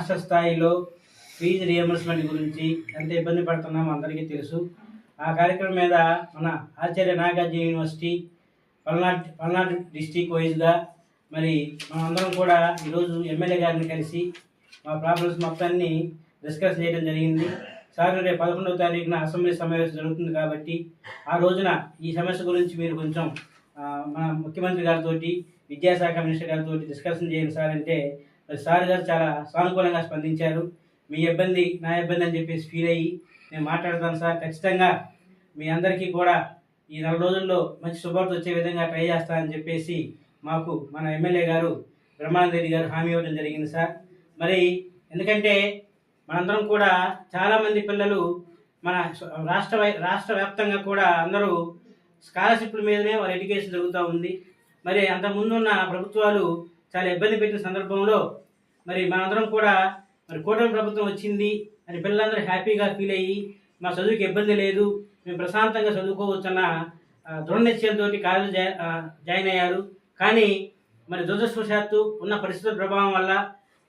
రాష్ట్ర స్థాయిలో fee reimbursement గురించి ఎంత ఇబ్బంది పడుతున్నామో అందరికీ తెలుసు. ఆ కార్యక్రమం మీద మన ఆచార్య నాగార్జున యూనివర్సిటీ పల్నాడు డిస్టిక్ వైజ్గా మరి మనందరం కూడా ఈరోజు ఎమ్మెల్యే గారిని కలిసి మా ప్రాబ్లమ్స్ మొత్తాన్ని డిస్కస్ చేయడం జరిగింది. సార్ రేపు 11వ తారీఖున అసెంబ్లీ సమావేశం జరుగుతుంది కాబట్టి ఆ రోజున ఈ సమస్య గురించి మీరు కొంచెం మన ముఖ్యమంత్రి గారితో, విద్యాశాఖ మినిస్టర్ గారితో డిస్కషన్ చేయండి సార్ అంటే సార్ గారు చాలా సానుకూలంగా స్పందించారు. మీ ఇబ్బంది నా ఇబ్బంది అని చెప్పేసి ఫీల్ అయ్యి నేను మాట్లాడతాను సార్, ఖచ్చితంగా మీ అందరికీ కూడా ఈ 4 రోజుల్లో మంచి శుభార్త వచ్చే విధంగా ట్రై చేస్తానని చెప్పేసి మాకు మన ఎమ్మెల్యే గారు బ్రహ్మానంద రెడ్డి గారు హామీ ఇవ్వడం జరిగింది సార్. మరి ఎందుకంటే మనందరం కూడా చాలామంది పిల్లలు మన రాష్ట్ర వ్యాప్తంగా కూడా అందరూ స్కాలర్షిప్ల మీదనే వాళ్ళ ఎడ్యుకేషన్ జరుగుతూ ఉంది. మరి అంతకుముందున్న ప్రభుత్వాలు చాలా ఇబ్బంది పెట్టిన సందర్భంలో మరి మనందరం కూడా మరి కూటమి ప్రభుత్వం వచ్చింది అని పిల్లలందరూ హ్యాపీగా ఫీల్ అయ్యి మా చదువుకి ఇబ్బంది లేదు, మేము ప్రశాంతంగా చదువుకోవచ్చన్న దృఢ నిశ్చయంతో కాలేజీ జాయిన్ అయ్యారు. కానీ మరి దురదృష్టవశాత్తు ఉన్న పరిస్థితుల ప్రభావం వల్ల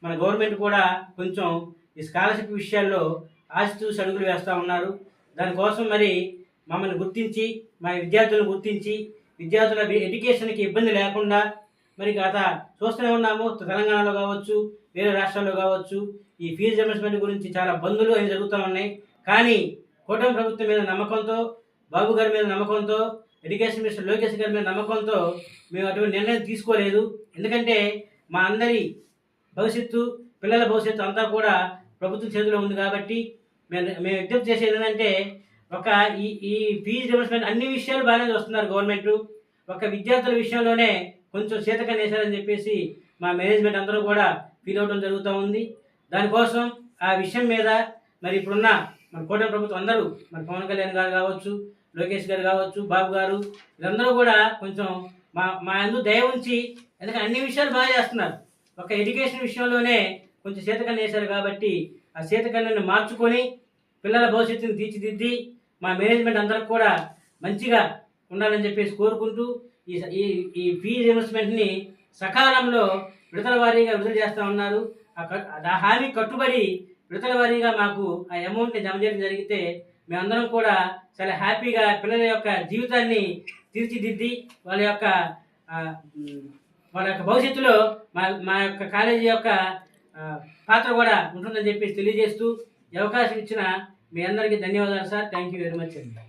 మన గవర్నమెంట్ కూడా కొంచెం ఈ స్కాలర్షిప్ విషయాల్లో ఆశిస్తూ అడుగులు వేస్తూ ఉన్నారు. దానికోసం మరి మమ్మల్ని గుర్తించి మా విద్యార్థులను గుర్తించి విద్యార్థుల ఎడ్యుకేషన్కి ఇబ్బంది లేకుండా మరి గత చూస్తూనే ఉన్నాము, తెలంగాణలో కావచ్చు వేరే రాష్ట్రాల్లో కావచ్చు ఈ ఫీజు రియంబర్స్మెంట్ గురించి చాలా బందులు అవి జరుగుతూ ఉన్నాయి. కానీ కూటమి ప్రభుత్వం మీద నమ్మకంతో, బాబు గారి మీద నమ్మకంతో, ఎడ్యుకేషన్ మినిస్టర్ లోకేష్ గారి మీద నమ్మకంతో మేము అటువంటి నిర్ణయం తీసుకోలేదు. ఎందుకంటే మా అందరి భవిష్యత్తు, పిల్లల భవిష్యత్తు అంతా కూడా ప్రభుత్వం చేతిలో ఉంది కాబట్టి మేము విజ్ఞప్తి చేసేది ఏంటంటే ఈ ఫీజు రియంబర్స్మెంట్ అన్ని విషయాలు బాగానే చూస్తున్నారు గవర్నమెంట్, ఒక విద్యార్థుల విషయంలోనే కొంచెం చేతకనేసారని చెప్పేసి మా మేనేజ్మెంట్ అందరూ కూడా ఫీల్ అవడం జరుగుతూ ఉంది. దానికోసం ఆ విషయం మీద మరి ఇప్పుడున్న మన కూటమి ప్రభుత్వం అందరూ మరి పవన్ కళ్యాణ్ గారు కావచ్చు, లోకేష్ గారు కావచ్చు, బాబు గారు వీళ్ళందరూ కూడా కొంచెం మా అందు దయ ఉంచి, ఎందుకంటే అన్ని విషయాలు బాగా చేస్తున్నారు, ఒక ఎడ్యుకేషన్ విషయంలోనే కొంచెం చేతకన్ను వేశారు కాబట్టి ఆ చేతకన్నుని మార్చుకొని పిల్లల భవిష్యత్తుని తీర్చిదిద్ది మా మేనేజ్మెంట్ అందరికి కూడా మంచిగా ఉండాలని చెప్పేసి కోరుకుంటూ ఈ ఫీజు రియంబర్స్మెంట్ని సకాలంలో విడతల వారీగా విడుదల చేస్తూ ఉన్నారు. ఆ హామీ కట్టుబడి విడతల వారీగా మాకు ఆ అమౌంట్ని జమ చేయడం జరిగితే మేమందరం కూడా చాలా హ్యాపీగా పిల్లల యొక్క జీవితాన్ని తీర్చిదిద్ది వాళ్ళ యొక్క భవిష్యత్తులో మా యొక్క కాలేజీ యొక్క పాత్ర కూడా ఉంటుందని చెప్పేసి తెలియజేస్తూ ఈ అవకాశం ఇచ్చిన మీ అందరికీ ధన్యవాదాలు sir. Thank you very much అండి.